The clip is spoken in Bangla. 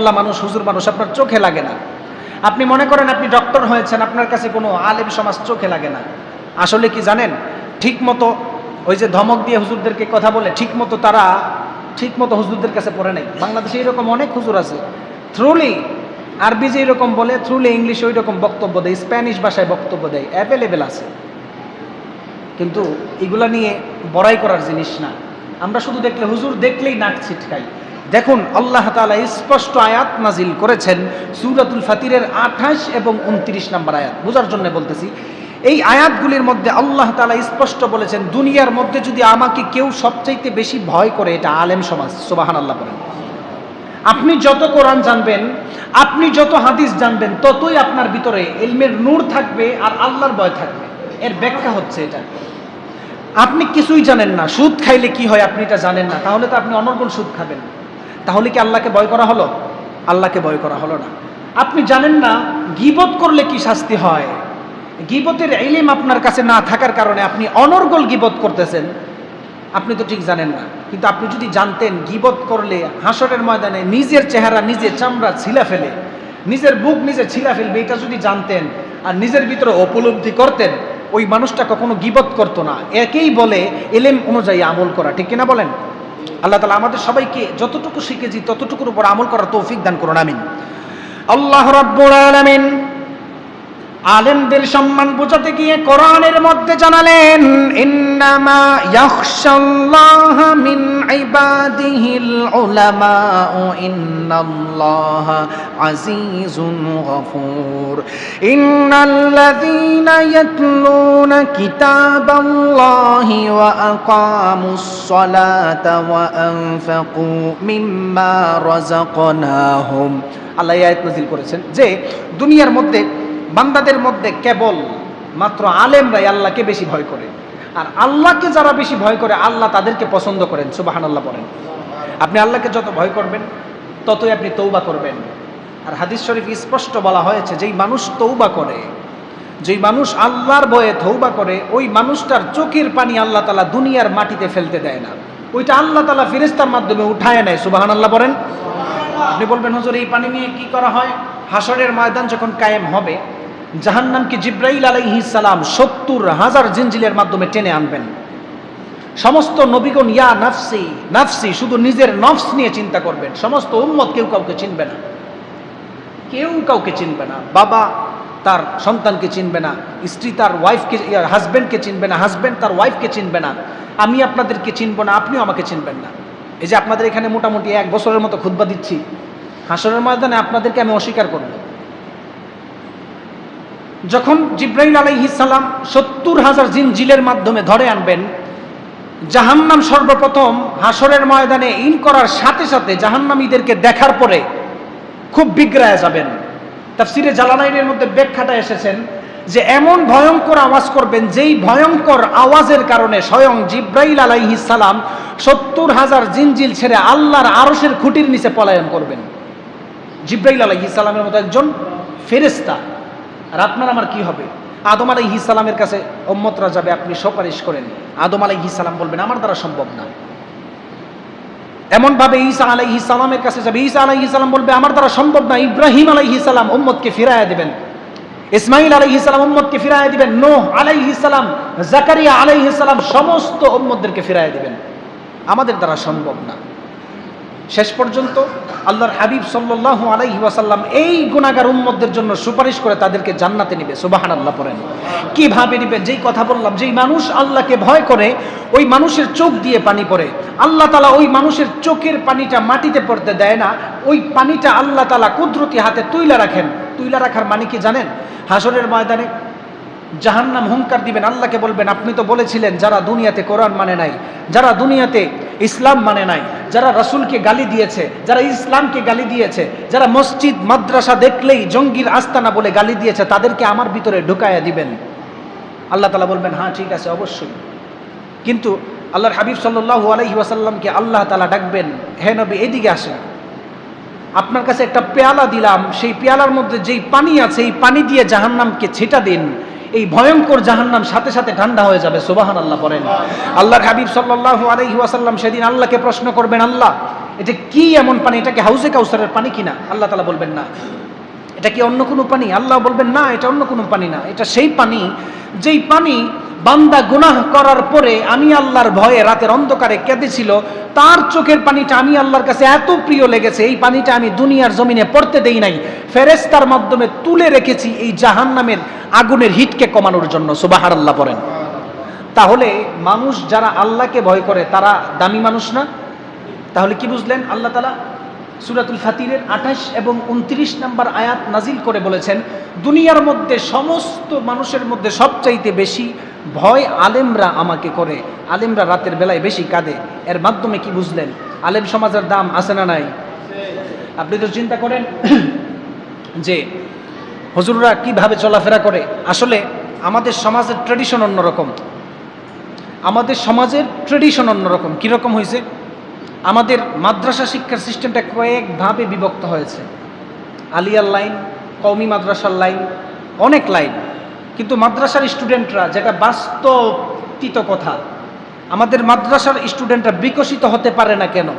মোল্লা মানুষ, হুজুর মানুষ আপনার চোখে লাগে না। আপনি মনে করেন আপনি ডক্টর হয়েছেন, আপনার কাছে কোনো আলেম সমাজ চোখে লাগে না। আসলে কি জানেন, ঠিক মতো ওই যে ধমক দিয়ে হুজুরদেরকে কথা বলে তারা ঠিক মতো হুজুরদের কাছে পড়ে নাই। বাংলাদেশে এরকম অনেক হুজুর আছে, থ্রুলি আরবি যে এরকম বলে, থ্রুলি ইংলিশ ওই রকম বক্তব্য দেয়, স্প্যানিশ ভাষায় বক্তব্য দেয়, অ্যাভেলেবেল আছে। কিন্তু এগুলা নিয়ে বড়াই করার জিনিস না। আমরা শুধু দেখলে হুজুর দেখলেই নাক ছিটকাই। দেখুন আল্লাহ তাআলা স্পষ্ট আয়াত নাজিল করেছেন সূরাতুল ফাতিরের 28 এবং 29 নম্বর আয়াত। বোঝার জন্য বলতেছি, এই আয়াতগুলির মধ্যে আল্লাহ তাআলা স্পষ্ট বলেছেন, দুনিয়ার মধ্যে যদি আমাকে কেউ সবচাইতে বেশি ভয় করে এটা আলেম সমাজ। সুবহানাল্লাহ বলেন। আপনি যত কোরআন জানবেন, আপনি যত হাদিস জানবেন, ততই আপনার ভিতরে ইলমের নূর থাকবে আর আল্লাহর ভয় থাকবে। এর ব্যাখ্যা হচ্ছে এটা, আপনি কিছুই জানেন না, সুদ খাইলে কি হয় আপনি এটা জানেন না, তাহলে তো আপনি অনর্গল সুদ খাবেন। তাহলে কি আল্লাহকে ভয় করা হলো? আল্লাহকে ভয় করা হলো না। আপনি জানেন না গীবত করলে কি শাস্তি হয়, গীবতের ইলম আপনার কাছে না থাকার কারণে আপনি অনর্গল গীবত করতেছেন, আপনি তো ঠিক জানেন না। কিন্তু আপনি যদি জানতেন গীবত করলে হাসরের ময়দানে নিজের চেহারা নিজে চামড়া ছিলা ফেলে, নিজের বুক নিজে ছিলা ফেলবে, এটা যদি জানতেন আর নিজের ভিতরে উপলব্ধি করতেন, ওই মানুষটা কখনো গীবত করতো না। একেই বলে ইলম অনুযায়ী আমল করা, ঠিক কিনা বলেন? আল্লাহ তাআলা আমাদের সবাইকে যতটুকু শিখেছি ততটুকুর উপর আমল করার তৌফিক দান করুন, আমিন। আল্লাহ রাব্বুল আলামিন আলেমদের সম্মান বোঝাতে গিয়ে কোরআনের মধ্যে জানালেন, ইন্নামা ইয়াখশাল্লাহা মিন ইবাদিহিল উলামা ইন্নাল্লাহা আজিজুন গফুর। ইন্নাল্লাযীনা ইয়াতলুনা কিতাবাল্লাহি ওয়া আকামুস সালাতা ওয়া আনফাকু মিম্মা রাযাকনাহুম। আল্লাহ এই আয়াত নাযিল করেছেন যে দুনিয়ার মধ্যে বান্দাদের মধ্যে কেবল মাত্র আলেমরাই আল্লাহকে বেশি ভয় করে, আর আল্লাহকে যারা বেশি ভয় করে আল্লাহ তাদেরকে পছন্দ করেন। সুবহানাল্লাহ বলেন। আপনি আল্লাহকে যত ভয় করবেন ততই আপনি তৌবা করবেন। আর হাদিস শরীফ স্পষ্ট বলা হয়েছে, যেই মানুষ তৌবা করে, যেই মানুষ আল্লাহর ভয়ে তৌবা করে, ওই মানুষটার চোখের পানি আল্লাহ তাআলা দুনিয়ার মাটিতে ফেলতে দেয় না, ওইটা আল্লাহ তাআলা ফেরেশতার মাধ্যমে উঠায় নেয়। সুবহানাল্লাহ বলেন। আপনি বলবেন হুজুর এই পানি নিয়ে কি করা হয়? হাসরের ময়দান যখন কায়েম হবে, জাহান্নামকে জিব্রাইল আলাইহিস সালাম 70,000 জিনজিলের মাধ্যমে টেনে আনবেন। সমস্ত নবীগণ ইয়া নাফসি নাফসি, শুধু নিজের নফস নিয়ে চিন্তা করবেন। সমস্ত উম্মত কেউ কাউকে চিনবে না, কেউ কাউকে চিনবে না। বাবা তার সন্তানকে চিনবে না, স্ত্রী তার ওয়াইফকে হাজব্যান্ডকে চিনবে না, হাজব্যান্ড তার ওয়াইফকে চিনবে না, আমি আপনাদেরকে চিনব না, আপনিও আমাকে চিনবেন না। এই যে আপনাদের এখানে মোটামুটি 1 বছরের মতো খুতবা দিচ্ছি, হাসরের ময়দানে আপনাদেরকে আমি অস্বীকার করব। যখন জিব্রাইল আলাইহিস সালাম 70,000 জিনজিলের মাধ্যমে ধরে আনবেন, জাহান্নাম সর্বপ্রথম হাসরের ময়দানে ইন করার সাথে সাথে জাহান্নামীদেরকে দেখার পরে খুব বিগড়ায় যাবেন। তাফসিরে জালালাইনের মধ্যে ব্যাখ্যাটা এসেছেন যে এমন ভয়ঙ্কর আওয়াজ করবেন, যেই ভয়ঙ্কর আওয়াজের কারণে স্বয়ং জিব্রাইল আলাইহিস সালাম 70,000 জিনজিল ছেড়ে আল্লাহর আরশের খুঁটির নিচে পলায়ন করবেন। জিব্রাইল আলাইহিস সালামের মতো একজন ফেরেশতা। আর আপনার আমার কি হবে? আদম আলাইহিস সালামের কাছে উম্মতরা যাবে, আপনি সুপারিশ করেন। আদম আলাইহিস সালাম বলবেন আমার দ্বারা সম্ভব না। এমন ভাবে ঈসা আলাইহিস সালামের কাছে যাবে, ঈসা আলাইহিস সালাম বলবে আমার দ্বারা সম্ভব না। ইব্রাহিম আলাইহিস সালাম উম্মতকে ফিরায়া দিবেন, ইসমাইল আলাইহিস সালাম উম্মতকে ফিরায়া দিবেন, নূহ আলাইহিস সালাম, জাকারিয়া আলাইহিস সালাম সমস্ত উম্মতদেরকে ফিরায়া দিবেন। আমাদের দ্বারা সম্ভব না। শেষ পর্যন্ত আল্লাহর হাবিব সাল্লাল্লাহু আলাইহি ওয়াসাল্লাম এই গুনাহগার উম্মতদের জন্য সুপারিশ করে তাদেরকে জান্নাতে নেবে। সুবহানাল্লাহ পড়েন। কিভাবে নেবে? যেই কথা বললাম, যেই মানুষ আল্লাহকে ভয় করে ওই মানুষের চোখ দিয়ে পানি পড়ে, আল্লাহ তাআলা ওই মানুষের চোখের পানিটা মাটিতে পড়তে দেয় না, ওই পানিটা আল্লাহ তাআলা কুদরতি হাতে তুইলা রাখেন। তুইলা রাখার মানে কি জানেন? হাসরের ময়দানে জাহান্নাম হুঙ্কার দিবেন, আল্লাহকে বলবেন আপনি তো বলেছিলেন যারা দুনিয়াতে কোরআন মানে নাই, যারা দুনিয়াতে ইসলাম মানে নাই, যারা রাসূলকে গালি দিয়েছে, যারা ইসলামকে গালি দিয়েছে, যারা মসজিদ মাদ্রাসা দেখলেই জঙ্গির আস্তানা বলে গালি দিয়েছে, তাদেরকে আমার ভিতরে ঢুকায়া দিবেন। আল্লাহ তাআলা বলবেন হ্যাঁ ঠিক আছে অবশ্যই। কিন্তু আল্লাহর হাবিব সাল্লাল্লাহু আলাইহি ওয়াসাল্লামকে আল্লাহ তাআলা ডাকবেন, হে নবী এদিকে আসেন, আপনার কাছে একটা পেয়ালা দিলাম, সেই পেয়ালার মধ্যে যেই পানি আছে এই পানি দিয়ে জাহান্নামকে ছিটা দিন, এই ভয়ঙ্কর জাহান্নাম সাথে সাথে ঠান্ডা হয়ে যাবে। সুবহানাল্লাহ বলেন। আল্লাহর হাবিব সাল্লাল্লাহু আলাইহি ওয়াসাল্লাম সেদিন আল্লাহকে প্রশ্ন করবেন, আল্লাহ এটা কি এমন পানি? এটা কি হাউজে কাউসারের পানি কিনা? আল্লাহ তাআলা বলবেন না। এটা কি অন্য কোনো পানি? আল্লাহ বলবেন না, এটা অন্য কোনো পানি না, এটা সেই পানি যেই পানি বান্দা গুনাহ করার পরে আমি আল্লাহর ভয়ে রাতের অন্ধকারে কেঁদেছিল, তার চোখের পানিটা আমি আল্লাহর কাছে এত প্রিয় লেগেছে, এই পানিটা আমি দুনিয়ার জমিনে পড়তে দেই নাই, ফেরেশতার মাধ্যমে তুলে রেখেছি এই জাহান্নামের আগুনের হিটকে কমানোর জন্য। সুবহানাল্লাহ পড়েন। তাহলে মানুষ যারা আল্লাহকে ভয় করে তারা দামি মানুষ না? তাহলে কি বুঝলেন? আল্লাহ তাআলা সূরাতুল ফাতিরের 28 এবং 29 নম্বর আয়াত নাজিল করে বলেছেন, দুনিয়ার মধ্যে সমস্ত মানুষের মধ্যে সবচাইতে বেশি ভয় আলেমরা আমাকে করে, আলেমরা রাতের বেলায় বেশি কাঁদে। এর মাধ্যমে কি বুঝলেন? আলেম সমাজের দাম আছে না নাই? আপনি তো চিন্তা করেন যে হুজুররা কিভাবে চলাফেরা করে। আসলে আমাদের সমাজের ট্রেডিশন অন্যরকম, আমাদের সমাজের ট্রেডিশন অন্যরকম। কীরকম হয়েছে? আমাদের মাদ্রাসা শিক্ষার সিস্টেমটা কয়েকভাবে বিভক্ত হয়েছে। আলিয়ার লাইন, কওমি মাদ্রাসার লাইন, অনেক লাইন। কিন্তু মাদ্রাসার স্টুডেন্টরা, যেটা বাস্তবিত কথা, আমাদের মাদ্রাসার স্টুডেন্টরা বিকশিত হতে পারে না কেন?